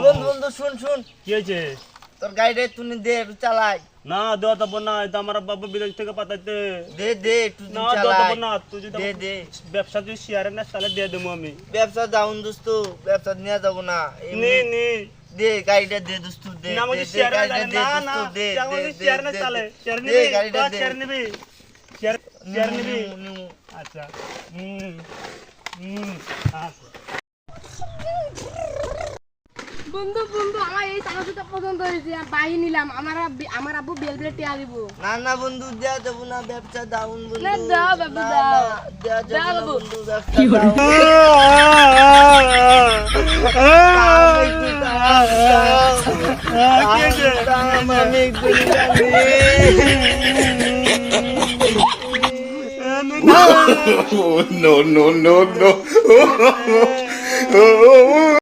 বন্ধু বন্ধু শুন শুন, কি হয়েছে? তোর গাড়িটা তুই দে, একটু চালাই। না দেওয়া যাবো না, এটা আমার বাবা বিদেশ থেকে পাঠাইতে। দে দে একটু না দেওয়া চালাই। যাবো না, তুই যদি দে দে, ব্যবসা যদি শেয়ারে না তাহলে দিয়ে দেবো আমি। ব্যবসা যাউন দোস্ত, ব্যবসা নিয়ে যাবো না। নি নি দে গাড়িটা দে দোস্ত, দে না দে, মুঝে দে শেয়ারে না গাড়িটা চালে, দে না দোস্ত, না দে মুঝে দে শেয়ারে না দে, চালে। শেয়ার দে নিবি, গাড়িটা দে। শেয়ার নিবি, শেয়ার নিবি। নিমু। আচ্ছা আচ্ছা। বন্ধু বন্ধু আমার এই চানাচুরটা পছন্দ হয়েছে, বাহি নিলাম। আমার আব্বু বেল বেলে টিয়া দিব। না না বন্ধু, দেয়া যাবো না, ব্যবসা ডাউন বন্ধু। না, দাও বাবু, না, দাও। না, দেয়া যাবো দাও না বাবু। বন্ধু, ব্যবসা ডাউন। আমি একটু no, no, no, no.